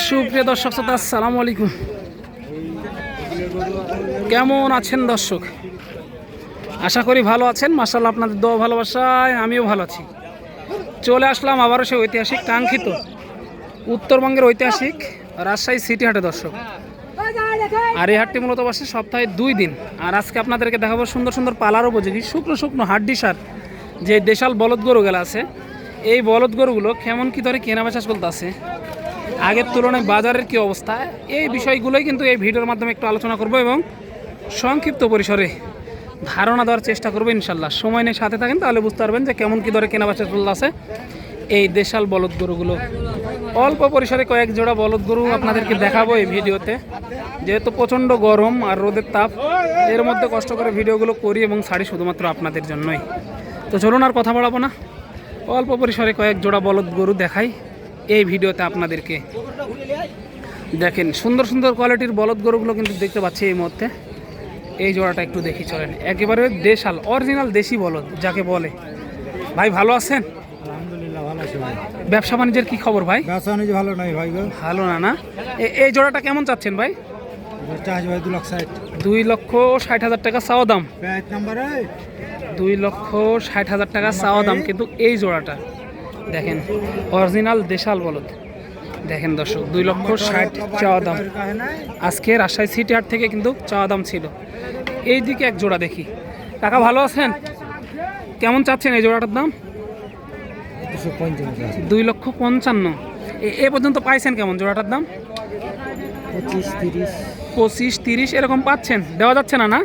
সুপ্রিয় দর্শক শ্রোতা, আসসালামু আলাইকুম। কেমন আছেন দর্শক? আশা করি ভালো আছেন। মাশাআল্লাহ, আপনাদের দোয়া ভালোবাসায় আমিও ভালো আছি। চলে আসলাম আবারও সেই ঐতিহাসিক কাঙ্ক্ষিত উত্তরবঙ্গের ঐতিহাসিক রাজশাহী সিটি হাটে দর্শক। আর এই হাটটি মূলত বসে সপ্তাহে 2 দিন। আর আজকে আপনাদেরকে দেখাবো সুন্দর সুন্দর পালার উপযোগী শুকনো শুকনো হাড্ডি সার যে দেশাল বলদ গরুগুলো আছে। এই বলদ গরুগুলো কেমন কী ধরে কেনা বেচা চলতে আছে, আগের তুলনায় বাজারের কী অবস্থা, এই বিষয়গুলোই কিন্তু এই ভিডিওর মাধ্যমে একটু আলোচনা করব এবং সংক্ষিপ্ত পরিসরে ধারণা দেওয়ার চেষ্টা করবো ইনশাল্লাহ। সময় নিয়ে সাথে থাকেন, তাহলে বুঝতে পারবেন যে কেমন কী ধরে কেনা বেচা চলতে আছে এই দেশাল বলদ গরুগুলো। অল্প পরিসরে কয়েক জোড়া বলদ গরু আপনাদেরকে দেখাবো এই ভিডিওতে, যেহেতু প্রচণ্ড গরম আর রোদের তাপ, এর মধ্যে কষ্ট করে ভিডিওগুলো করি এবং ছাড়ি শুধুমাত্র আপনাদের জন্যই। তো চলুন আর কথা বাড়াবো না, অল্প পরিসরে কয়েক জোড়া বলদ গরু দেখাই এই ভিডিওতে আপনাদেরকে। দেখেন সুন্দর সুন্দর কোয়ালিটির বলদ গরুগুলো কিন্তু দেখতে পাচ্ছি এই মুহূর্তে। এই জোড়াটা একটু দেখি চলেন, একেবারে দেশাল অরিজিনাল দেশি বলদ যাকে বলে। ভাই ভালো আছেন? আলহামদুলিল্লাহ ভালো আছি ভাই। ব্যবসা বাণিজ্যের কি খবর ভাই? ব্যবসা বাণিজ্য ভালো নাই ভাই গো। ভালো না না? এই জোড়াটা কেমন চাচ্ছেন ভাই? চার্জ ভাই 2,60,000। 2,60,000 টাকা চাওয়া দাম। প্যাচ নাম্বারে 2,60,000 টাকা চাওয়া দাম, কিন্তু এই জোড়াটা দেখেন অরিজিনাল দেশাল বলদ। দেখেন দর্শক, 2,60,000 চাওয়া দাম। আজকে রাজশাহী সিটি হাট থেকে কিন্তু চাওয়া দাম ছিল। এই দিকে এক জোড়া দেখি। কাকা ভালো আছেন? কেমন চাচ্ছেন এই জোড়াটার দাম? 2,55,000। এ পর্যন্ত পাইছেন কেমন জোড়াটার দাম? 25-30 এরকম পাচ্ছেন, দেওয়া যাচ্ছে না না?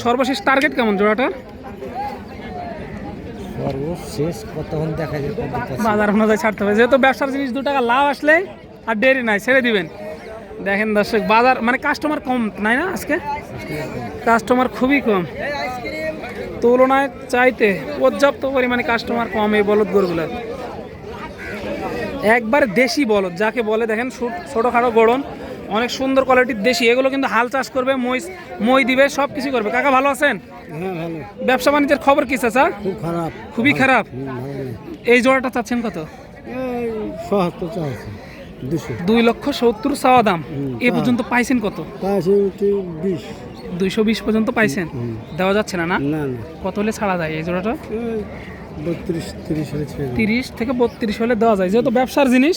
সর্বশেষ টার্গেট কেমন জোড়াটার? সর্বশেষ কতক্ষণ দেখা যায় বাজার অনুযায়ী ছাড়তে হবে, যেহেতু ব্যবসার জিনিস 2 টাকা লাভ আসলে আর দেরি নাই, ছেড়ে দিবেন। দেখেন দর্শক, বাজার মানে কাস্টমার কম নাই না আজকে, কাস্টমার খুবই কম, তুলনায় চাইতে পর্যাপ্ত পরিমাণে কাস্টমার কম এই বলদ গরুগুলো। একবার দেশি বলদ যাকে বলে, দেখেন ছোটোখাটো গড়ন, অনেক সুন্দর কোয়ালিটির দেশি। এগুলো কিন্তু হাল চাষ করবে, মই দিবে, সব কিছু করবে। কাকা ভালো আছেন? হ্যাঁ ভালো। ব্যবসা বাণিজ্যের খবর কি চাচা? খুব খারাপ। খুবই খারাপ। এই জোড়াটা চাচ্ছেন কত? 2,70,000 চাওয়া দাম। এ পর্যন্ত পাইছেন কত? 220 পর্যন্ত পাইছেন, দেওয়া যাচ্ছে না না? কত হলে ছাড়া যায় এই জোড়াটা? 30 থেকে 32 হলে দেওয়া যায়, যেহেতু ব্যবসার জিনিস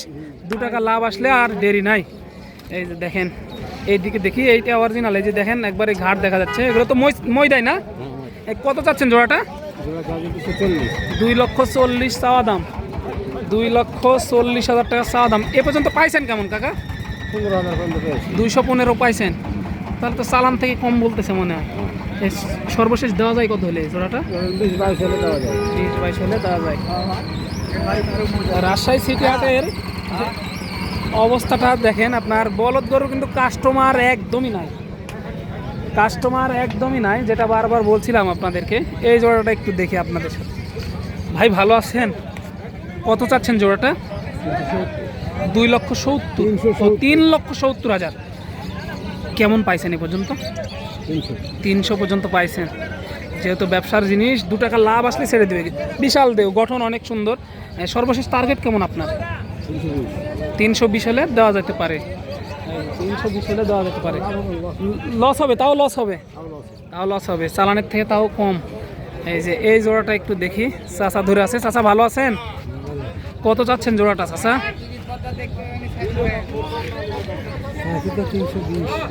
2 টাকা লাভ আসলে আর দেরি নাই। এই যে দেখেন এইদিকে দেখি, এইটা অরিজিনাল। এই যে দেখেন একবারে ঘাট দেখা যাচ্ছে, এগুলো তো মই দেয় না? কত চাচ্ছেন জোড়াটা? 2,40,000 চাওয়া দাম। 2,40,000 টাকা চাওয়া দাম। এ পর্যন্ত পাইছেন কেমন কাকা? 215 পাইছেন, তাহলে তো চালান থেকে কম বলতেছে মনে হয়। সর্বশেষ দেওয়া যায় কত হলে জোড়াটা? 20-22 হলে দেওয়া যায়। রাজশাহী সিটি হাটের অবস্থাটা দেখেন, আপনার বলদ গরু কিন্তু কাস্টমার একদমই নাই, যেটা বারবার বলছিলাম আপনাদেরকে। এই জোড়াটা একটু দেখি আপনাদের সাথে। ভাই ভালো আছেন? কত চাচ্ছেন জোড়াটা? 2,70,000। 3,70,000 কেমন পাইছেন এ পর্যন্ত? 300 পর্যন্ত পাইছেন, যেহেতু ব্যবসার জিনিস 2 টাকা লাভ আসলে ছেড়ে দেবে। বিশাল দেহ, গঠন অনেক সুন্দর। সর্বশেষ টার্গেট কেমন আপনার? 320 হলে দেওয়া যেতে পারে। 320 হলে দেওয়া যেতে পারে। লস হবে, তাও লস হবে, চালানের থেকে তাও কম। এই যে এই জোড়াটা একটু দেখি। চাচা ধরে আছে। চাচা ভালো আছেন? কত চাচ্ছেন জোড়াটা চাচা?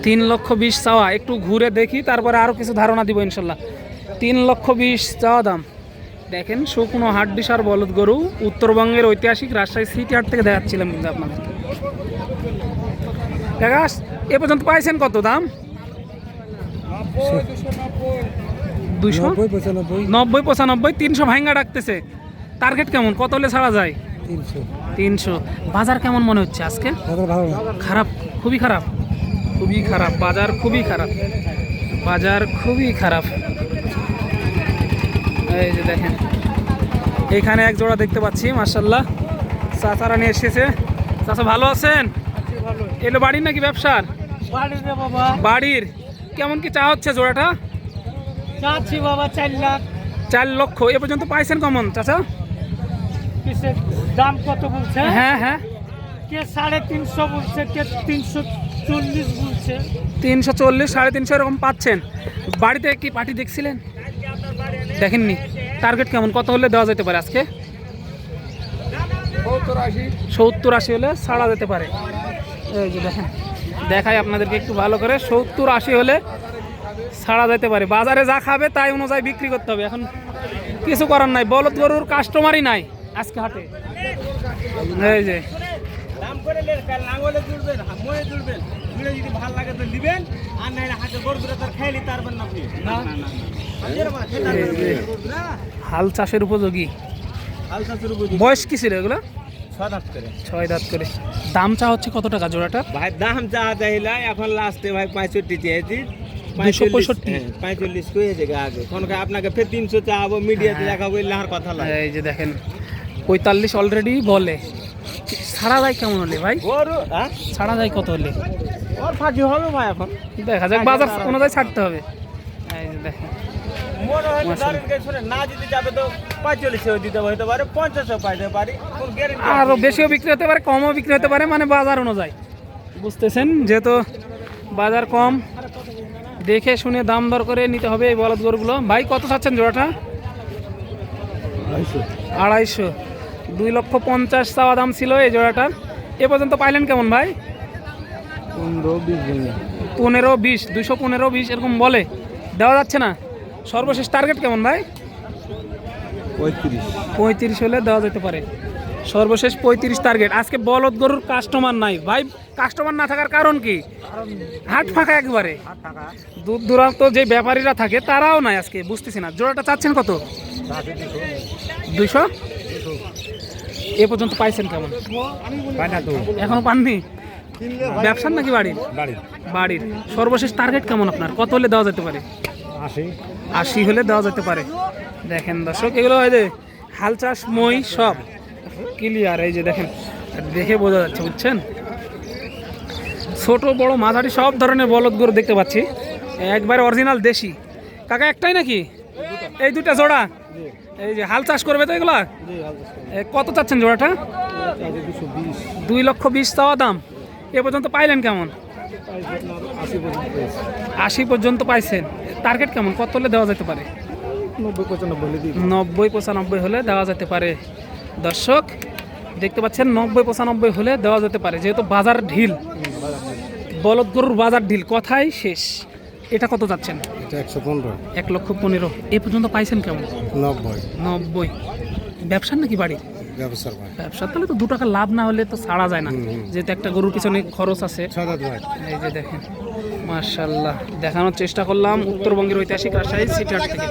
3,20,000 চাওয়া। একটু ঘুরে দেখি, তারপরে আরও কিছু ধারণা দিব ইনশাল্লাহ। 3,20,000 চাওয়া দাম। দেখেন শুকনো হাড্ডি সার বলদ গরু, উত্তরবঙ্গের ঐতিহাসিক রাজশাহী সিটি হাট থেকে দেখাচ্ছিলাম কিন্তু আপনাদের। কাকা এ পর্যন্ত পাইছেন কত দাম? 290-95, 300 ভাঙ্গা ডাকতেছে। টার্গেট কেমন, কত হলে ছাড়া যায়? 300। বাজার কেমন মনে হচ্ছে আজকে? খারাপ, খুবই খারাপ। বাজার খুবই খারাপ। এই যে দেখেন এখানে এক জোড়া দেখতে পাচ্ছি, মাশাআল্লাহ চাচারা নিয়ে এসেছে। চাচা ভালো আছেন? এলো বাড়ির নাকি ব্যবসার? বাড়ির। কেমন কি চা হচ্ছে জোড়াটা? চাচ্ছি বাবা 4 লাখ। 4 লক্ষ। এ পর্যন্ত পাইছেন কেমন চাচা? দাম কত বলছে? হ্যাঁ কে 350 বলছে, কে 340 বলছে। 340, 350 এরকম পাচ্ছেন। বাড়িতে কি পার্টি দেখছিলেন? দেখেননি? টার্গেট কেমন, কত হলে দেওয়া যেতে পারে আজকে? 70-80 হলে ছাড়া যেতে পারে। এই যে দেখেন, দেখাই আপনাদেরকে একটু ভালো করে। 70-80 হলে ছাড়া যেতে পারে। বাজারে যা খাবে তাই অনুযায়ী বিক্রি করতে হবে। এখন কিছু করার নাই, বলদ গরুর কাস্টমারই নাই আজকে হাটে। এই যে দাম করে লাঙ্গলে জুড়বেন, ময়ে জুড়বেন, জুড়ে যদি ভালো লাগে তো দিবেন, আর না হাতে গরু দুটো তার খাইলি তারবেন না আপনি। না হাল চাষের উপযোগী। হালকা শুরু করে বয়স কি ছিল এগুলো? 6 দাঁত করে। 6 দাঁত করে। দাম চা হচ্ছে কত টাকা জোড়াটা? ভাই দাম চা চাইলা এখন লাস্টে ভাই 65 চেয়েছি। 265 45 কইছে আগে, কোন আপনাকে ফের 300 চাবো, মিডিয়াতে দেখাবো, লাহার কথা লাগে। এই যে দেখেন 45 অলরেডি বলে। ছাড়া যায় কেমন হলে ভাই? গরু ছাড়া যায় কত হলে? ওর ফাঁকি হবে ভাই, এখন দেখা যাক, বাজার অনুযায়ী ছাড়তে হবে। এই যে দেখেন মনে হয় ধরেন কে শুনে না দিতে যাবে তো 45 দিতে হতে পারে, 50 পাইতে পারি, কোন গ্যারান্টি? আরও বেশিও বিক্রি হতে পারে, কমও বিক্রি হতে পারে, মানে বাজার অনুযায়ী। বুঝতেছেন, যেহেতু বাজার কম, দেখে শুনে দাম দর করে নিতে হবে এই বলদ গরুগুলো। ভাই কত চাচ্ছেন জোড়াটা? 250। 2,50,000 চাওয়া দাম ছিল এই জোড়াটার। এ পর্যন্ত পাইলেন কেমন ভাই? 15-20, 215-20 এরকম বলে, দেওয়া যাচ্ছে না। সর্বশেষ টার্গেট কেমন ভাই? 35 হলে দেওয়া যেতে পারে। সর্বশেষ 35 টার্গেট। আজকে বলদ গরুর কাস্টমার নাই ভাই। কাস্টমার না থাকার কারণ কি? হাট ফাঁকা একবারে। দূর দূরান্ত যে ব্যাপারীরা থাকে তারাও নাই আজকে, বুঝতেছি না। জোড়াটা চাচ্ছেন কত? 200। এ পর্যন্ত পাইছেন কেমন? এখনো পাননি? ব্যবসার নাকি বাড়ির? বাড়ির। সর্বশেষ টার্গেট কেমন আপনার, কত হলে দেওয়া যেতে পারে? 80 হলে দেওয়া যেতে পারে। দেখেন দর্শক, এগুলো হয় যে হাল চাষ মই সব ক্লিয়ার। এই যে দেখেন, দেখে বোঝা যাচ্ছে, বুঝছেন? ছোট বড় মাঝারি সব ধরনের বলদ গরু দেখতে পাচ্ছি, একবারে অরিজিনাল দেশি। কাকা একটাই নাকি? এই দুটা জোড়া? এই যে হাল চাষ করবে তো এগুলা? কত চাচ্ছেন জোড়াটা? 2,20,000 চাওয়া দাম। এ পর্যন্ত পাইলেন কেমন? 80 পর্যন্ত পাইছেন। টার্গেট কেমন, কত হলে দেওয়া যেতে পারে? 90-95 হলে দেওয়া যেতে পারে। দর্শক দেখতে পাচ্ছেন, 90-95 হলে দেওয়া যেতে পারে। যেহেতু বাজার ঢিল, বলদ গরুর বাজার ঢিল, কথাই শেষ। এটা কত যাচ্ছেন? 1,15,000। এ পর্যন্ত পাইছেন কেমন? 90। ব্যবসার নাকি বাড়ি? ব্যবসা। তাহলে তো 2 টাকা লাভ না হলে তো ছাড়া যায় না, যেহেতু একটা গরুর পিছনে খরচ আছে। এই যে দেখেন, মাশাআল্লাহ, দেখানোর চেষ্টা করলাম উত্তরবঙ্গের ঐতিহাসিক রাজশাহী সিটি হাট থেকে।